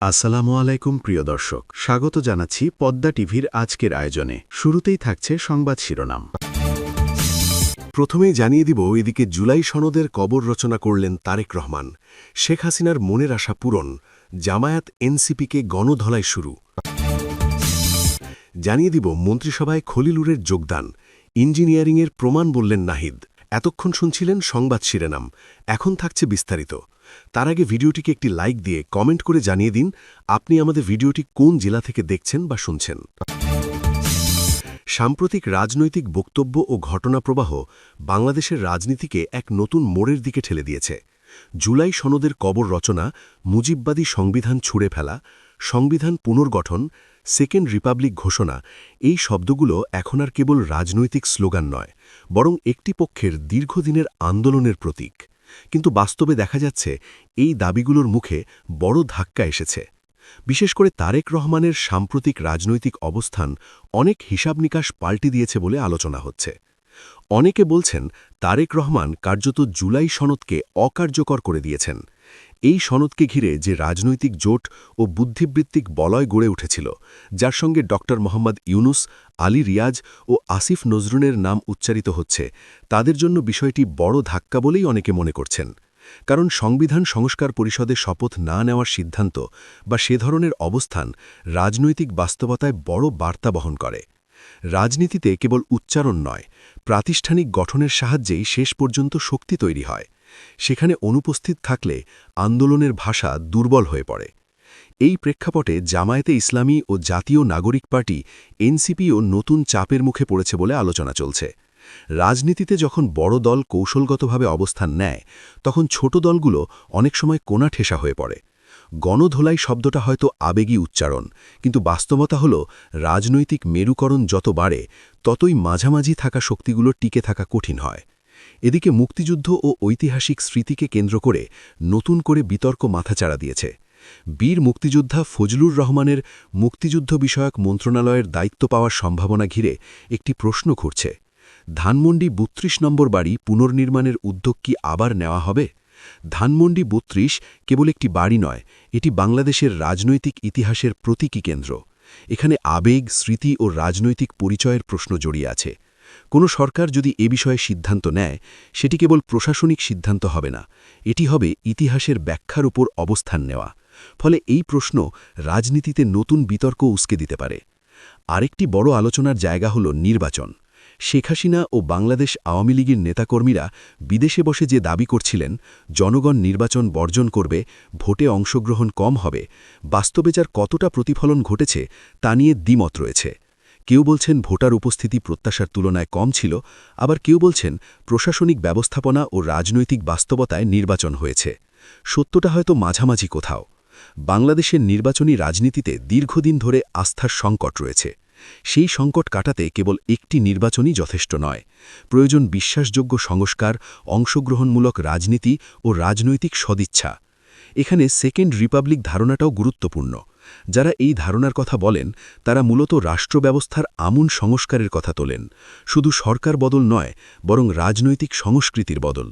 আসসালামু আলাইকুম প্রিয় দর্শক, স্বাগত জানাচ্ছি পদ্মা টিভির আজকের আয়োজনে। শুরুতেই থাকছে সংবাদ শিরোনাম। প্রথমেই জানিয়ে দিব, এদিকে জুলাই সনদের কবর রচনা করলেন তারেক রহমান। শেখ হাসিনার মনের আশা পূরণ, জামায়াত এনসিপিকে গণধলায় শুরু। জানিয়ে দিব, মন্ত্রিসভায় খলিলুরের যোগদান, ইঞ্জিনিয়ারিংয়ের প্রমাণ বললেন নাহিদ। এতক্ষণ শুনছিলেন সংবাদ শিরোনাম, এখন থাকছে বিস্তারিত। তার আগে ভিডিওটিকে একটি লাইক দিয়ে কমেন্ট করে জানিয়ে দিন আপনি আমাদের ভিডিওটি কোন জেলা থেকে দেখছেন বা শুনছেন। সাম্প্রতিক রাজনৈতিক বক্তব্য ও ঘটনাপ্রবাহ বাংলাদেশের রাজনীতিকে এক নতুন মোড়ের দিকে ঠেলে দিয়েছে। জুলাই সনদের কবর রচনা, মুজিববাদী সংবিধান ছুঁড়ে ফেলা, সংবিধান পুনর্গঠন, সেকেন্ড রিপাবলিক ঘোষণা, এই শব্দগুলো এখন আর কেবল রাজনৈতিক স্লোগান নয়, বরং একটি পক্ষের দীর্ঘদিনের আন্দোলনের প্রতীক। কিন্তু বাস্তবে দেখা যাচ্ছে, এই দাবিগুলোর মুখে বড় ধাক্কা এসেছে। বিশেষ করে তারেক রহমানের সাম্প্রতিক রাজনৈতিক অবস্থান অনেক হিসাব-নিকাশ পাল্টে দিয়েছে বলে আলোচনা হচ্ছে। অনেকে বলছেন, তারেক রহমান কার্যত জুলাই সনদকে অকার্যকর করে দিয়েছেন। এই সনদকে ঘিরে যে রাজনৈতিক জোট ও বুদ্ধিবৃত্তিক বলয় গড়ে উঠেছিল, যার সঙ্গে ড. মোহাম্মদ ইউনুস, আলী রিয়াজ ও আসিফ নজরুলের নাম উচ্চারিত হচ্ছে, তাদের জন্য বিষয়টি বড় ধাক্কা বলেই অনেকে মনে করছেন। কারণ সংবিধান সংস্কার পরিষদে শপথ না নেওয়ার সিদ্ধান্ত বা সে ধরনের অবস্থান রাজনৈতিক বাস্তবতায় বড় বার্তা বহন করে। রাজনীতিতে কেবল উচ্চারণ নয়, প্রাতিষ্ঠানিক গঠনের সাহায্যেই শেষ পর্যন্ত শক্তি তৈরি হয়। সেখানে অনুপস্থিত থাকলে আন্দোলনের ভাষা দুর্বল হয়ে পড়ে। এই প্রেক্ষাপটে জামায়াতে ইসলামী ও জাতীয় নাগরিক পার্টি এনসিপিও নতুন চাপের মুখে পড়েছে বলে আলোচনা চলছে। রাজনীতিতে যখন বড় দল কৌশলগতভাবে অবস্থান নেয়, তখন ছোট দলগুলো অনেক সময় কোণা ঠেসা হয়ে পড়ে। গণধোলাই শব্দটা হয়তো আবেগী উচ্চারণ, কিন্তু বাস্তবতা হল রাজনৈতিক মেরুকরণ যত বাড়ে, ততই মাঝামাঝি থাকা শক্তিগুলো টিকে থাকা কঠিন হয়। এদিকে মুক্তিযুদ্ধ ও ঐতিহাসিক স্মৃতিকে কেন্দ্র করে নতুন করে বিতর্ক মাথাচাড়া দিয়েছে। বীর মুক্তিযোদ্ধা ফজলুর রহমানের মুক্তিযুদ্ধ বিষয়ক মন্ত্রণালয়ের দায়িত্ব পাওয়ার সম্ভাবনা ঘিরে একটি প্রশ্ন ঘুরছে। ধানমন্ডি ৩২ নম্বর বাড়ি পুনর্নির্মাণের উদ্যোগ কি আবার নেওয়া হবে? ধানমন্ডি ৩২ কেবল একটি বাড়ি নয়, এটি বাংলাদেশের রাজনৈতিক ইতিহাসের প্রতীকী কেন্দ্র। এখানে আবেগ, স্মৃতি ও রাজনৈতিক পরিচয়ের প্রশ্ন জড়িয়ে আছে। কোনো সরকার যদি এ বিষয়ে সিদ্ধান্ত নেয়, সেটি কেবল প্রশাসনিক সিদ্ধান্ত হবে না, এটি হবে ইতিহাসের ব্যাখ্যার উপর অবস্থান নেওয়া। ফলে এই প্রশ্ন রাজনীতিতে নতুন বিতর্ক উস্কে দিতে পারে। আরেকটি বড় আলোচনার জায়গা হল নির্বাচন। শেখ হাসিনা ও বাংলাদেশ আওয়ামী লীগের নেতাকর্মীরা বিদেশে বসে যে দাবি করছিলেন, জনগণ নির্বাচন বর্জন করবে, ভোটে অংশগ্রহণ কম হবে, বাস্তবে যার কতটা প্রতিফলন ঘটেছে তা নিয়ে দ্বিমত রয়েছে। কেউ বলছেন ভোটার উপস্থিতি প্রত্যাশার তুলনায় কম ছিল, আবার কেউ বলছেন প্রশাসনিক ব্যবস্থাপনা ও রাজনৈতিক বাস্তবতায় নির্বাচন হয়েছে। সত্যটা হয়তো মাঝামাঝি কোথাও। বাংলাদেশের নির্বাচনী রাজনীতিতে দীর্ঘদিন ধরে আস্থার সংকট রয়েছে। সেই সংকট কাটাতে কেবল একটি নির্বাচনই যথেষ্ট নয়, প্রয়োজন বিশ্বাসযোগ্য সংস্কার, অংশগ্রহণমূলক রাজনীতি ও রাজনৈতিক সদিচ্ছা। এখানে সেকেন্ড রিপাবলিক ধারণাটাও গুরুত্বপূর্ণ। যারা এই ধারণার কথা বলেন, তারা মূলত রাষ্ট্র ব্যবস্থার আমূল সংস্কারের কথা তোলেন, শুধু সরকার বদল নয়, বরং রাজনৈতিক সংস্কৃতির বদল।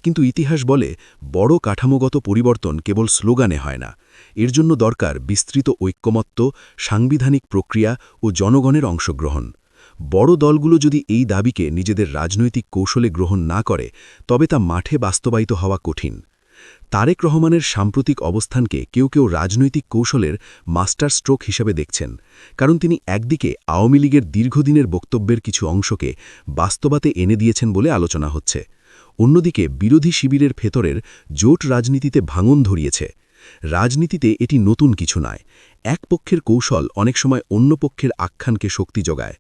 কিন্তু ইতিহাস বলে, বড় কাঠামোগত পরিবর্তন কেবল স্লোগানে হয় না, এর জন্য দরকার বিস্তৃত ঐক্যমত্য, সাংবিধানিক প্রক্রিয়া ও জনগণের অংশগ্রহণ। বড় দলগুলো যদি এই দাবিকে নিজেদের রাজনৈতিক কৌশলে গ্রহণ না করে, তবে তা মাঠে বাস্তবায়িত হওয়া কঠিন। তারেক রহমানের সাম্প্রতিক অবস্থানকে কেউ কেউ রাজনৈতিক কৌশলের মাস্টার স্ট্রোক হিসেবে দেখছেন, কারণ তিনি একদিকে আওয়ামী লীগের দীর্ঘদিনের বক্তব্যের কিছু অংশকে বাস্তবতাতে এনে দিয়েছেন বলে আলোচনা হচ্ছে। অন্যদিকে বিরোধী শিবিরের ভেতরের জোট রাজনীতিতে ভাঙন ধরিয়েছে। রাজনীতিতে এটি নতুন কিছু নয়, এক পক্ষের কৌশল অনেক সময় অন্য পক্ষের আখ্যানকে শক্তি যোগায়।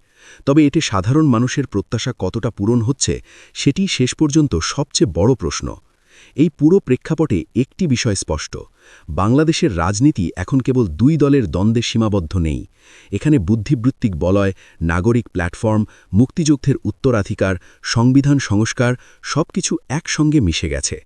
তবে এতে সাধারণ মানুষের প্রত্যাশা কতটা পূরণ হচ্ছে, সেটি শেষ পর্যন্ত সবচেয়ে বড় প্রশ্ন। এই পুরো প্রেক্ষাপটে একটি বিষয় স্পষ্ট, বাংলাদেশের রাজনীতি এখন কেবল দুই দলের দ্বন্দ্বে সীমাবদ্ধ নেই। এখানে বুদ্ধিবৃত্তিক বলয়, নাগরিক প্ল্যাটফর্ম, মুক্তিযুদ্ধের উত্তরাধিকার, সংবিধান সংস্কার সবকিছু একসঙ্গে মিশে গেছে।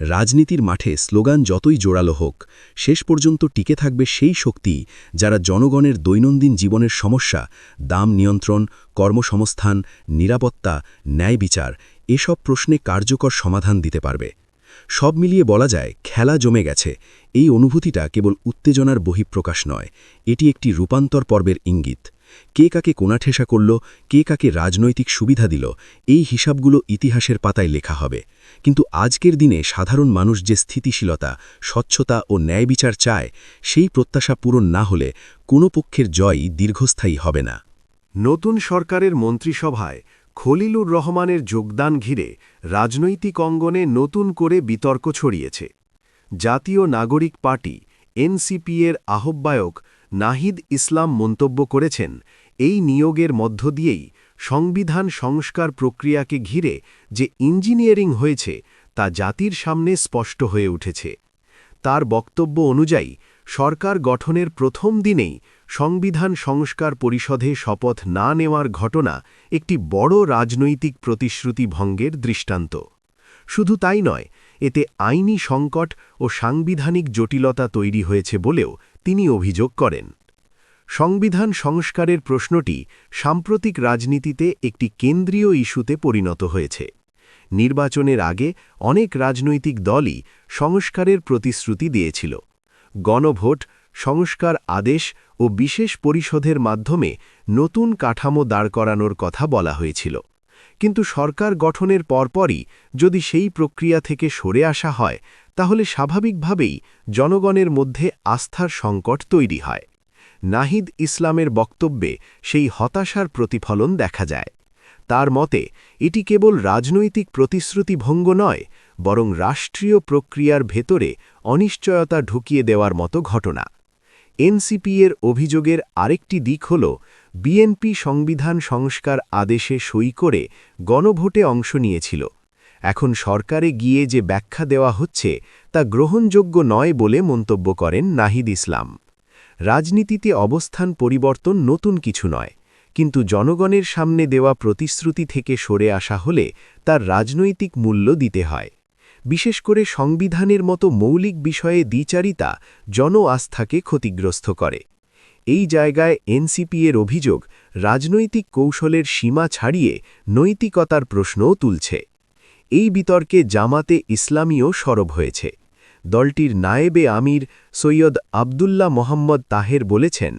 রাজনীতির মাঠে স্লোগান যতই জোরালো হোক, শেষ পর্যন্ত টিকে থাকবে সেই শক্তি যারা জনগণের দৈনন্দিন জীবনের সমস্যা, দাম নিয়ন্ত্রণ, কর্মসংস্থান, নিরাপত্তা, ন্যায় বিচার এসব প্রশ্নে কার্যকর সমাধান দিতে পারবে। সব মিলিয়ে বলা যায় খেলা জমে গেছে। এই অনুভূতিটা কেবল উত্তেজনার বহিঃপ্রকাশ নয়, এটি একটি রূপান্তর পর্বের ইঙ্গিত। কে কাকে কোণাঠেসা করল, কে কাকে রাজনৈতিক সুবিধা দিল, এই হিসাবগুলো ইতিহাসের পাতায় লেখা হবে। কিন্তু আজকের দিনে সাধারণ মানুষ যে স্থিতিশীলতা, স্বচ্ছতা ও ন্যায়বিচার চায়, সেই প্রত্যাশা পূরণ না হলে কোনো পক্ষের জয়ই দীর্ঘস্থায়ী হবে না। নতুন সরকারের মন্ত্রিসভায় খলিলুর রহমানের যোগদান ঘিরে রাজনৈতিক অঙ্গনে নতুন করে বিতর্ক ছড়িয়েছে। জাতীয় নাগরিক পার্টি এনসিপি-এর আহ্বায়ক নাহিদ ইসলাম মন্তব্য করেছেন, এই নিয়োগের মধ্য দিয়েই সংবিধান সংস্কার প্রক্রিয়াকে ঘিরে যে ইঞ্জিনিয়ারিং হয়েছে তা জাতির সামনে স্পষ্ট হয়ে উঠেছে। তার বক্তব্য অনুযায়ী সরকার গঠনের প্রথম দিনেই সংবিধান সংস্কার পরিষদে শপথ না নেওয়ার ঘটনা একটি বড় রাজনৈতিক প্রতিশ্রুতি ভঙ্গের দৃষ্টান্ত। শুধু তাই নয়, এতে আইনি সংকট ও সাংবিধানিক জটিলতা তৈরি হয়েছে বলেও তিনি অভিযোগ করেন। সংবিধান সংস্কারের প্রশ্নটি সাম্প্রতিক রাজনীতিতে একটি কেন্দ্রীয় ইস্যুতে পরিণত হয়েছে। নির্বাচনের আগে অনেক রাজনৈতিক দলই সংস্কারের প্রতিশ্রুতি দিয়েছিল। গণভোট, সংস্কার আদেশ ও বিশেষ পরিষদের মাধ্যমে নতুন কাঠামো দাঁড় করানোর কথা বলা হয়েছিল। কিন্তু সরকার গঠনের পরপরই যদি সেই প্রক্রিয়া থেকে সরে আসা হয়, তাহলে স্বাভাবিকভাবেই জনগণের মধ্যে আস্থার সংকট তৈরি হয়। নাহিদ ইসলামের বক্তব্যে সেই হতাশার প্রতিফলন দেখা যায়। তার মতে এটি কেবল রাজনৈতিক প্রতিশ্রুতিভঙ্গ নয়, বরং রাষ্ট্রীয় প্রক্রিয়ার ভেতরে অনিশ্চয়তা ঢুকিয়ে দেওয়ার মতো ঘটনা। এনসিপি-এর অভিযোগের আরেকটি দিক হল, বিএনপি সংবিধান সংস্কার আদেশে সই করে গণভোটে অংশ নিয়েছিল। এখন সরকারে গিয়ে যে ব্যাখ্যা দেওয়া হচ্ছে তা গ্রহণযোগ্য নয় বলে মন্তব্য করেন নাহিদ ইসলাম। রাজনীতিতে অবস্থান পরিবর্তন নতুন কিছু নয়, কিন্তু জনগণের সামনে দেওয়া প্রতিশ্রুতি থেকে সরে আসা হলে তার রাজনৈতিক মূল্য দিতে হয়। বিশেষ করে সংবিধানের মতো মৌলিক বিষয়ে দ্বিচারিতা জন আস্থাকে ক্ষতিগ্রস্ত করে। এই জায়গায় এনসিপি-এর অভিযোগ রাজনৈতিক কৌশলের সীমা ছাড়িয়ে নৈতিকতার প্রশ্নও তুলছে। এই বিতর্কে জামাতে ইসলামীও সরব হয়েছে। দলটির নায়েবে আমির সৈয়দ আবদুল্লাহ মোহাম্মদ তাহের বলেছেন,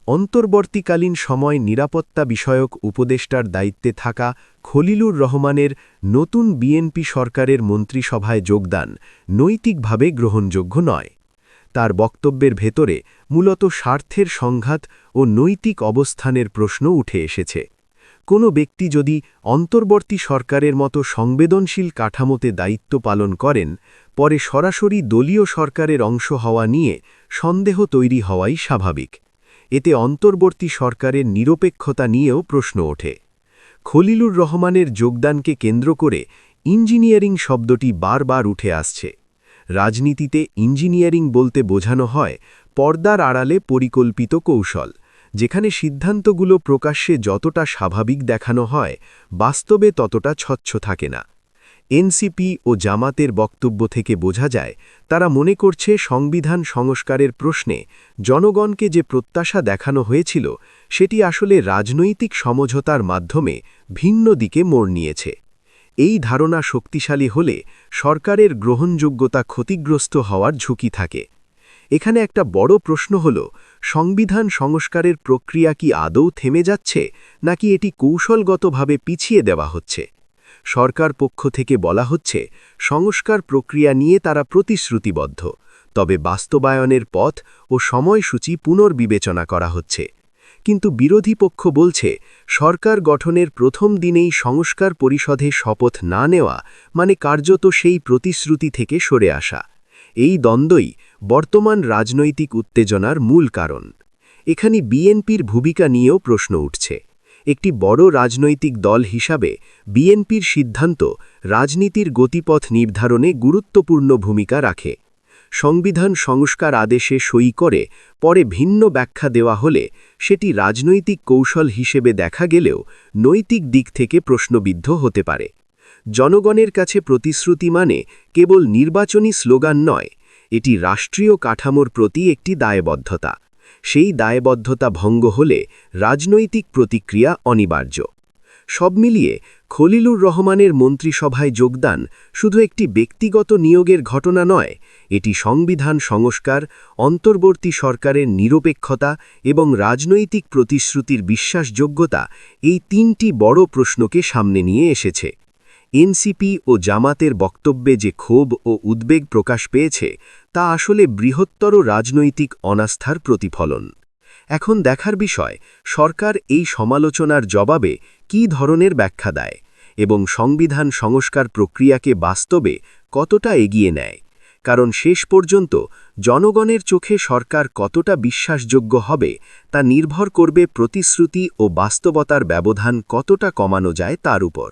অন্তর্বর্তীকালীন সময় নিরাপত্তা বিষয়ক উপদেষ্টার দায়িত্বে থাকা খলিলুর রহমানের নতুন বিএনপি সরকারের মন্ত্রিসভায় যোগদান নৈতিকভাবে গ্রহণযোগ্য নয়। তার বক্তব্যের ভেতরে মূলত স্বার্থের সংঘাত ও নৈতিক অবস্থানের প্রশ্ন উঠে এসেছে। কোনো ব্যক্তি যদি অন্তর্বর্তী সরকারের মতো সংবেদনশীল কাঠামোতে দায়িত্ব পালন করেন, পরে সরাসরি দলীয় সরকারের অংশ হওয়া নিয়ে সন্দেহ তৈরি হওয়াই স্বাভাবিক। এতে অন্তর্বর্তী সরকারের নিরপেক্ষতা নিয়েও প্রশ্ন ওঠে। খলিলুর রহমানের যোগদানকে কেন্দ্র করে ইঞ্জিনিয়ারিং শব্দটি বারবার উঠে আসছে। রাজনীতিতে ইঞ্জিনিয়ারিং বলতে বোঝানো হয় পর্দার আড়ালে পরিকল্পিত কৌশল, যেখানে সিদ্ধান্তগুলো প্রকাশ্যে যতটা স্বাভাবিক দেখানো হয়, বাস্তবে ততটা স্বচ্ছ থাকে না। এনসিপি ও জামাতের বক্তব্য থেকে বোঝা যায়, তারা মনে করছে সংবিধান সংস্কারের প্রশ্নে জনগণকে যে প্রত্যাশা দেখানো হয়েছিল, সেটি আসলে রাজনৈতিক সমঝোতার মাধ্যমে ভিন্ন দিকে মোড় নিয়েছে। এই ধারণা শক্তিশালী হলে সরকারের গ্রহণযোগ্যতা ক্ষতিগ্রস্ত হওয়ার ঝুঁকি থাকে। এখানে একটা বড় প্রশ্ন হল, সংবিধান সংস্কারের প্রক্রিয়া কি আদৌ থেমে যাচ্ছে, নাকি এটি কৌশলগতভাবে পিছিয়ে দেওয়া হচ্ছে? সরকার পক্ষ থেকে বলা হচ্ছে, সংস্কার প্রক্রিয়া নিয়ে তারা প্রতিশ্রুতিবদ্ধ, তবে বাস্তবায়নের পথ ও সময়সূচি পুনর্বিবেচনা করা হচ্ছে। কিন্তু বিরোধী পক্ষ বলছে, সরকার গঠনের প্রথম দিনেই সংস্কার পরিষদে শপথ না নেওয়া মানে কার্যত সেই প্রতিশ্রুতি থেকে সরে আসা। এই দ্বন্দ্বই বর্তমান রাজনৈতিক উত্তেজনার মূল কারণ। এখানে বিএনপির ভূমিকা নিয়েও প্রশ্ন উঠছে। একটি বড় রাজনৈতিক দল হিসাবে বিএনপির সিদ্ধান্ত রাজনীতির গতিপথ নির্ধারণে গুরুত্বপূর্ণ ভূমিকা রাখে। সংবিধান সংস্কার আদেশে সই করে পরে ভিন্ন ব্যাখ্যা দেওয়া হলে সেটি রাজনৈতিক কৌশল হিসেবে দেখা গেলেও নৈতিক দিক থেকে প্রশ্নবিদ্ধ হতে পারে। জনগণের কাছে প্রতিশ্রুতি মানে কেবল নির্বাচনী স্লোগান নয়, এটি রাষ্ট্রীয় কাঠামোর প্রতি একটি দায়বদ্ধতা। সেই দায়বদ্ধতা ভঙ্গ হলে রাজনৈতিক প্রতিক্রিয়া অনিবার্য। সব মিলিয়ে খলিলুর রহমানের মন্ত্রিসভায় যোগদান শুধু একটি ব্যক্তিগত নিয়োগের ঘটনা নয়, এটি সংবিধান সংস্কার, অন্তর্বর্তী সরকারের নিরপেক্ষতা এবং রাজনৈতিক প্রতিশ্রুতির বিশ্বাসযোগ্যতা এই তিনটি বড় প্রশ্নকে সামনে নিয়ে এসেছে। এনসিপি ও জামাতের বক্তব্যে যে ক্ষোভ ও উদ্বেগ প্রকাশ পেয়েছে তা আসলে বৃহত্তর রাজনৈতিক অনাস্থার প্রতিফলন। এখন দেখার বিষয় সরকার এই সমালোচনার জবাবে কী ধরনের ব্যাখ্যা দেয় এবং সংবিধান সংস্কার প্রক্রিয়াকে বাস্তবে কতটা এগিয়ে নেয়, কারণ শেষ পর্যন্ত জনগণের চোখে সরকার কতটা বিশ্বাসযোগ্য হবে তা নির্ভর করবে প্রতিশ্রুতি ও বাস্তবতার ব্যবধান কতটা কমানো যায় তার উপর।